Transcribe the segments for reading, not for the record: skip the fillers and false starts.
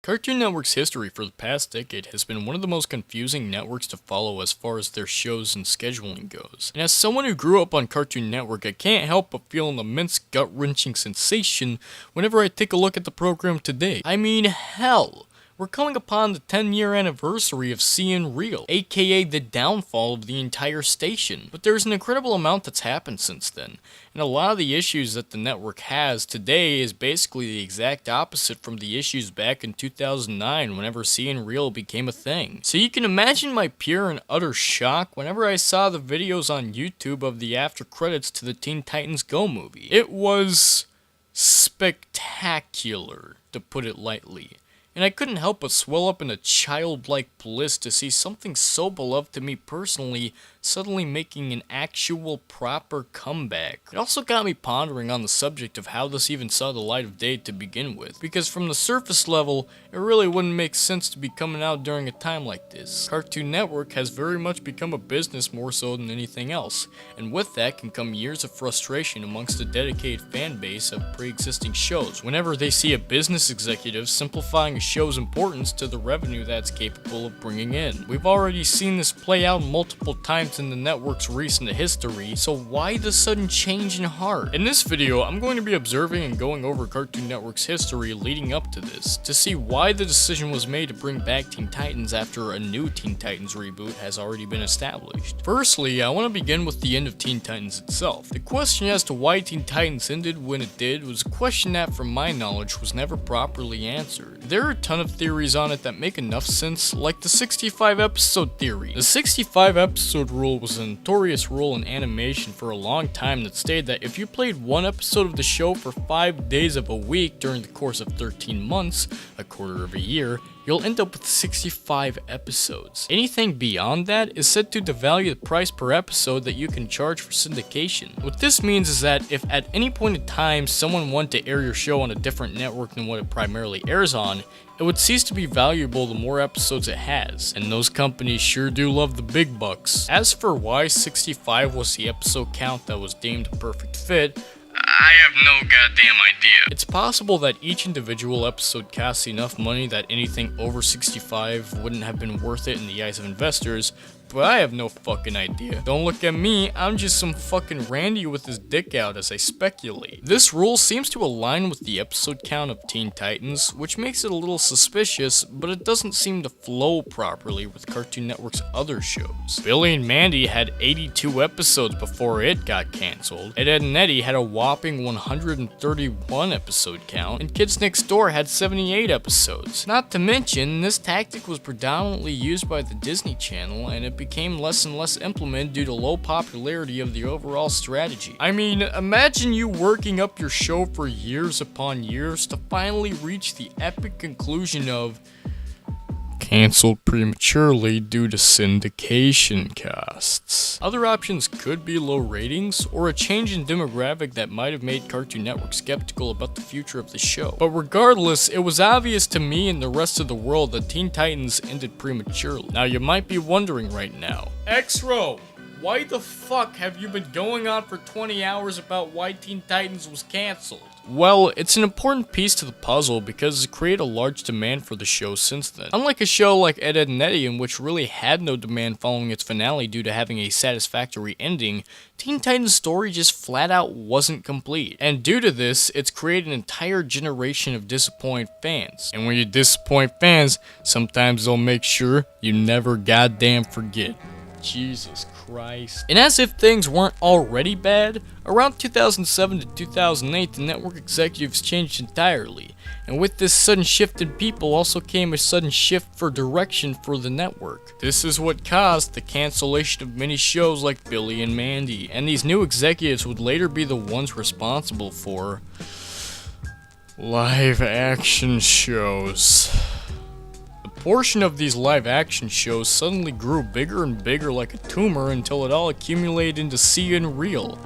Cartoon Network's history for the past decade has been one of the most confusing networks to follow as far as their shows and scheduling goes. And as someone who grew up on Cartoon Network, I can't help but feel an immense gut-wrenching sensation whenever I take a look at the program today. I mean, hell! We're coming upon the 10-year anniversary of Seeing Real, aka the downfall of the entire station. But there's an incredible amount that's happened since then, and a lot of the issues that the network has today is basically the exact opposite from the issues back in 2009 whenever Seeing Real became a thing. So you can imagine my pure and utter shock whenever I saw the videos on YouTube of the after credits to the Teen Titans Go movie. It was spectacular, to put it lightly. And I couldn't help but swell up in a childlike bliss to see something so beloved to me personally suddenly making an actual proper comeback. It also got me pondering on the subject of how this even saw the light of day to begin with, because from the surface level, it really wouldn't make sense to be coming out during a time like this. Cartoon Network has very much become a business more so than anything else, and with that can come years of frustration amongst the dedicated fan base of pre-existing shows whenever they see a business executive simplifying a show's importance to the revenue that's capable of bringing in. We've already seen this play out multiple times in the network's recent history, so why the sudden change in heart? In this video, I'm going to be observing and going over Cartoon Network's history leading up to this, to see why the decision was made to bring back Teen Titans after a new Teen Titans reboot has already been established. Firstly, I want to begin with the end of Teen Titans itself. The question as to why Teen Titans ended when it did was a question that, from my knowledge, was never properly answered. There are a ton of theories on it that make enough sense, like the 65 episode theory. The 65 episode rule was a notorious rule in animation for a long time that stated that if you played one episode of the show for 5 days of a week during the course of 13 months, a quarter of a year, you'll end up with 65 episodes. Anything beyond that is said to devalue the price per episode that you can charge for syndication. What this means is that if at any point in time someone wanted to air your show on a different network than what it primarily airs on, it would cease to be valuable the more episodes it has, and those companies sure do love the big bucks. As for why 65 was the episode count that was deemed a perfect fit, I have no goddamn idea. It's possible that each individual episode costs enough money that anything over 65 wouldn't have been worth it in the eyes of investors, but I have no fucking idea. Don't look at me, I'm just some fucking Randy with his dick out as I speculate. This rule seems to align with the episode count of Teen Titans, which makes it a little suspicious, but it doesn't seem to flow properly with Cartoon Network's other shows. Billy and Mandy had 82 episodes before it got cancelled, Ed, Edd and Eddy had a whopping 131 episode count, and Kids Next Door had 78 episodes. Not to mention, this tactic was predominantly used by the Disney Channel, and it became less and less implemented due to low popularity of the overall strategy. I mean, imagine you working up your show for years upon years to finally reach the epic conclusion of canceled prematurely due to syndication costs. Other options could be low ratings, or a change in demographic that might have made Cartoon Network skeptical about the future of the show. But regardless, it was obvious to me and the rest of the world that Teen Titans ended prematurely. Now you might be wondering right now, Exro, why the fuck have you been going on for 20 hours about why Teen Titans was cancelled? Well, it's an important piece to the puzzle because it's created a large demand for the show since then. Unlike a show like Ed, Edd and Eddy, in which really had no demand following its finale due to having a satisfactory ending, Teen Titans' story just flat out wasn't complete. And due to this, it's created an entire generation of disappointed fans. And when you disappoint fans, sometimes they'll make sure you never goddamn forget. Jesus Christ. And as if things weren't already bad, around 2007 to 2008 the network executives changed entirely, and with this sudden shift in people also came a sudden shift for direction for the network. This is what caused the cancellation of many shows like Billy and Mandy, and these new executives would later be the ones responsible for live action shows. A portion of these live-action shows suddenly grew bigger and bigger like a tumor until it all accumulated into Seeing Real,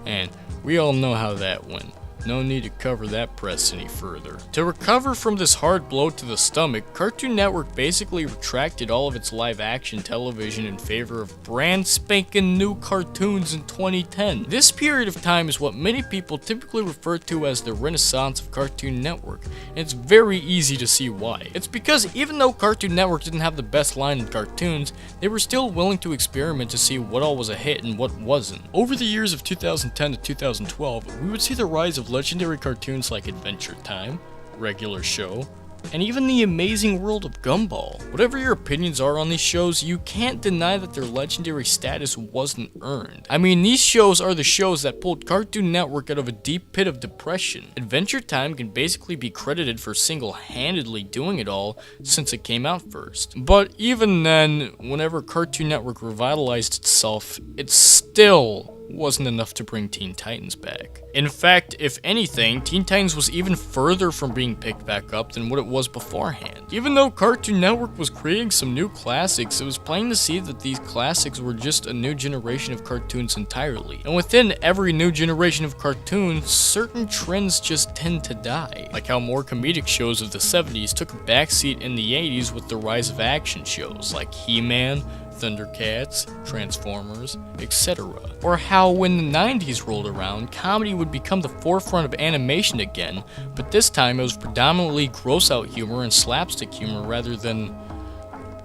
and we all know how that went. No need to cover that press any further. To recover from this hard blow to the stomach, Cartoon Network basically retracted all of its live-action television in favor of brand spanking new cartoons in 2010. This period of time is what many people typically refer to as the renaissance of Cartoon Network, and it's very easy to see why. It's because even though Cartoon Network didn't have the best line in cartoons, they were still willing to experiment to see what all was a hit and what wasn't. Over the years of 2010 to 2012, we would see the rise of legendary cartoons like Adventure Time, Regular Show, and even The Amazing World of Gumball. Whatever your opinions are on these shows, you can't deny that their legendary status wasn't earned. I mean, these shows are the shows that pulled Cartoon Network out of a deep pit of depression. Adventure Time can basically be credited for single-handedly doing it all since it came out first. But even then, whenever Cartoon Network revitalized itself, it still wasn't enough to bring Teen Titans back. In fact, if anything, Teen Titans was even further from being picked back up than what it was beforehand. Even though Cartoon Network was creating some new classics, it was plain to see that these classics were just a new generation of cartoons entirely. And within every new generation of cartoons, certain trends just tend to die. Like how more comedic shows of the 70s took a backseat in the 80s with the rise of action shows like He-Man, Thundercats, Transformers, etc. Or how when the 90s rolled around, comedy would become the forefront of animation again, but this time it was predominantly gross-out humor and slapstick humor rather than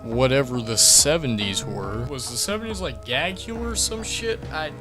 whatever the 70s were. Was the 70s like gag humor or some shit? I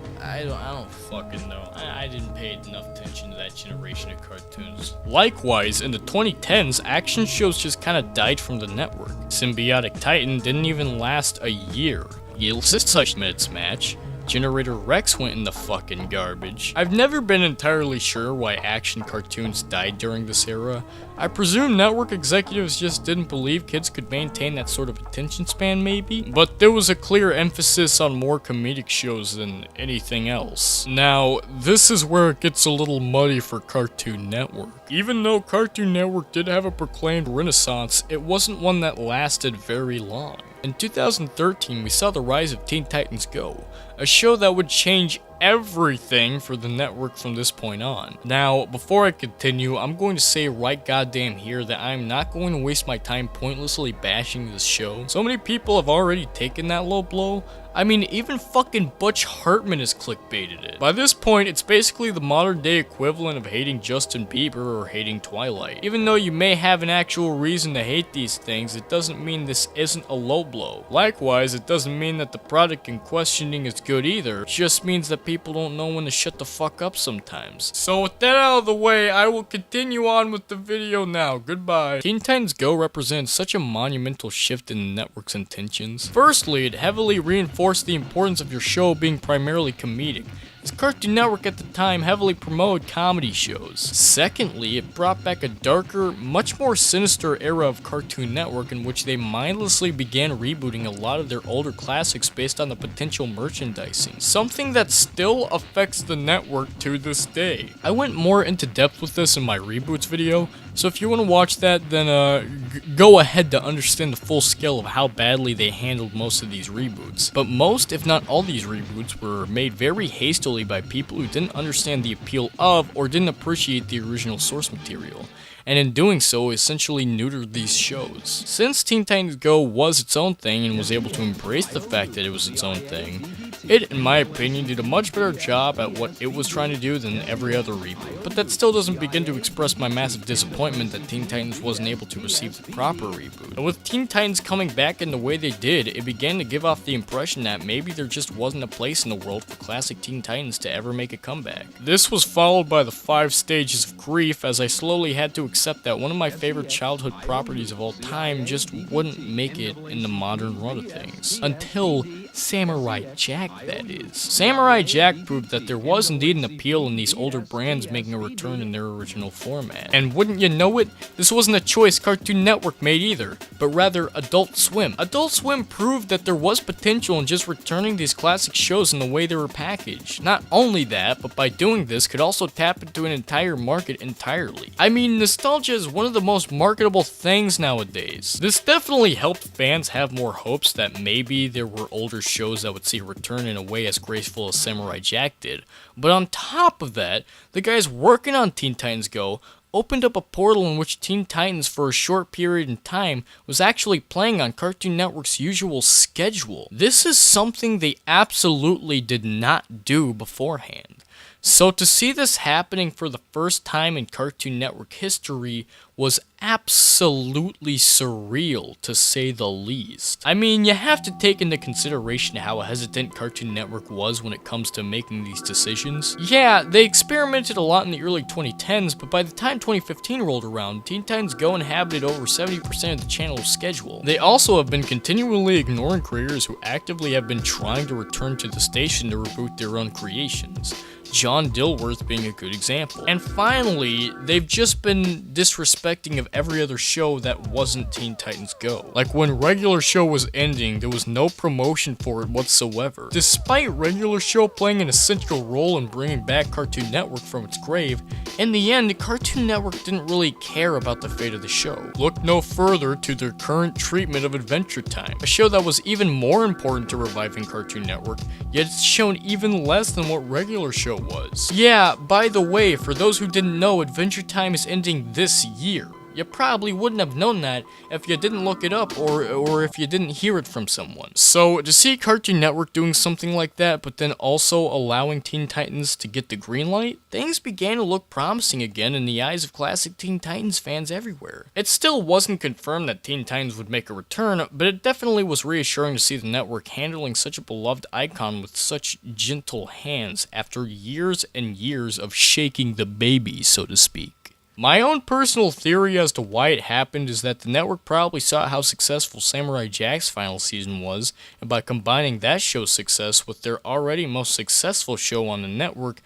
don't fucking know. I didn't pay enough attention to that generation of cartoons. Likewise, in the 2010s, action shows just kinda died from the network. Symbiotic Titan didn't even last a year. You'll such minutes match. Generator Rex went in the fucking garbage. I've never been entirely sure why action cartoons died during this era. I presume network executives just didn't believe kids could maintain that sort of attention span maybe, but there was a clear emphasis on more comedic shows than anything else. Now, this is where it gets a little muddy for Cartoon Network. Even though Cartoon Network did have a proclaimed renaissance, it wasn't one that lasted very long. In 2013, we saw the rise of Teen Titans Go, a show that would change everything for the network from this point on. Now, before I continue, I'm going to say right goddamn here that I'm not going to waste my time pointlessly bashing this show. So many people have already taken that low blow. I mean, even fucking Butch Hartman has clickbaited it. By this point, it's basically the modern day equivalent of hating Justin Bieber or hating Twilight. Even though you may have an actual reason to hate these things, it doesn't mean this isn't a low blow. Likewise, it doesn't mean that the product in questioning is good either. It just means that people don't know when to shut the fuck up sometimes. So with that out of the way, I will continue on with the video now. Goodbye. Teen Titans Go represents such a monumental shift in the network's intentions. Firstly, it heavily reinforced the importance of your show being primarily comedic, as Cartoon Network at the time heavily promoted comedy shows. Secondly, it brought back a darker, much more sinister era of Cartoon Network in which they mindlessly began rebooting a lot of their older classics based on the potential merchandising, something that still affects the network to this day. I went more into depth with this in my reboots video, so if you want to watch that, then go ahead to understand the full scale of how badly they handled most of these reboots. But most, if not all these reboots, were made very hastily by people who didn't understand the appeal of or didn't appreciate the original source material, and in doing so essentially neutered these shows. Since Teen Titans Go was its own thing and was able to embrace the fact that it was its own thing, it, in my opinion, did a much better job at what it was trying to do than every other reboot. But that still doesn't begin to express my massive disappointment that Teen Titans wasn't able to receive the proper reboot. And with Teen Titans coming back in the way they did, it began to give off the impression that maybe there just wasn't a place in the world for classic Teen Titans to ever make a comeback. This was followed by the 5 stages of grief, as I slowly had to accept that one of my favorite childhood properties of all time just wouldn't make it in the modern run of things. Until Samurai Jack, that is. Samurai Jack proved that there was indeed an appeal in these older brands making a return in their original format. And wouldn't you know it, this wasn't a choice Cartoon Network made either, but rather Adult Swim. Adult Swim proved that there was potential in just returning these classic shows in the way they were packaged. Not only that, but by doing this could also tap into an entire market entirely. I mean, nostalgia is one of the most marketable things nowadays. This definitely helped fans have more hopes that maybe there were older mediocre shows that would see a return in a way as graceful as Samurai Jack did. But on top of that, the guys working on Teen Titans Go opened up a portal in which Teen Titans for a short period in time was actually playing on Cartoon Network's usual schedule. This is something they absolutely did not do beforehand. So to see this happening for the first time in Cartoon Network history was absolutely surreal, to say the least. I mean, you have to take into consideration how hesitant Cartoon Network was when it comes to making these decisions. Yeah, they experimented a lot in the early 2010s, but by the time 2015 rolled around, Teen Titans Go inhabited over 70% of the channel's schedule. They also have been continually ignoring creators who actively have been trying to return to the station to reboot their own creations. John Dilworth being a good example. And finally, they've just been disrespecting of every other show that wasn't Teen Titans Go. Like when regular show was ending, there was no promotion for it whatsoever. Despite regular show playing an essential role in bringing back Cartoon Network from its grave, in the end, Cartoon Network didn't really care about the fate of the show. Look no further to their current treatment of Adventure Time, a show that was even more important to reviving Cartoon Network, yet it's shown even less than what regular show was. Yeah, by the way, for those who didn't know, Adventure Time is ending this year. You probably wouldn't have known that if you didn't look it up or if you didn't hear it from someone. So to see Cartoon Network doing something like that, but then also allowing Teen Titans to get the green light, things began to look promising again in the eyes of classic Teen Titans fans everywhere. It still wasn't confirmed that Teen Titans would make a return, but it definitely was reassuring to see the network handling such a beloved icon with such gentle hands after years and years of shaking the baby, so to speak. My own personal theory as to why it happened is that the network probably saw how successful Samurai Jack's final season was, and by combining that show's success with their already most successful show on the network,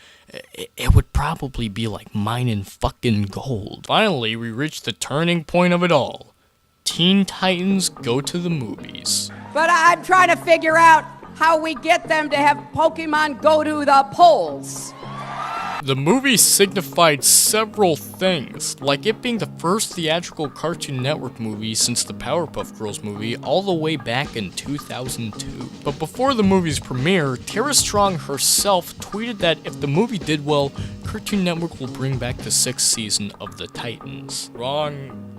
it would probably be like mining fucking gold. Finally, we reached the turning point of it all. Teen Titans Go to the movies. But I'm trying to figure out how we get them to have Pokemon go to the polls. The movie signified several things, like it being the first theatrical Cartoon Network movie since the Powerpuff Girls movie all the way back in 2002. But before the movie's premiere, Tara Strong herself tweeted that if the movie did well, Cartoon Network will bring back the 6th season of the Titans. Wrong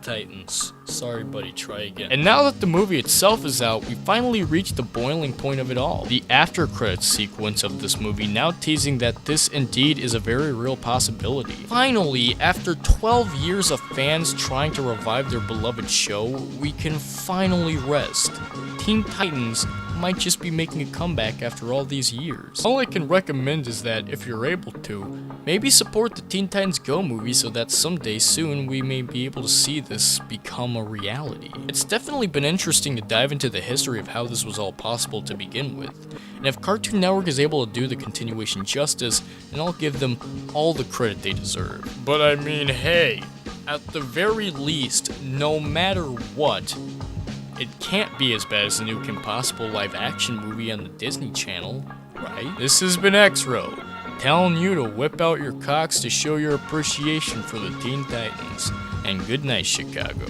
Titans. Sorry buddy, try again. And now that the movie itself is out, we finally reached the boiling point of it all. The after credits sequence of this movie now teasing that this indeed is a very real possibility. Finally, after 12 years of fans trying to revive their beloved show, we can finally rest. Teen Titans might just be making a comeback after all these years. All I can recommend is that, if you're able to, maybe support the Teen Titans Go movie so that someday soon we may be able to see this become a reality. It's definitely been interesting to dive into the history of how this was all possible to begin with, and if Cartoon Network is able to do the continuation justice, then I'll give them all the credit they deserve. But I mean, hey, at the very least, no matter what, it can't be as bad as the new Kim Possible live-action movie on the Disney Channel, right? This has been Exro, telling you to whip out your cocks to show your appreciation for the Teen Titans. And good night, Chicago.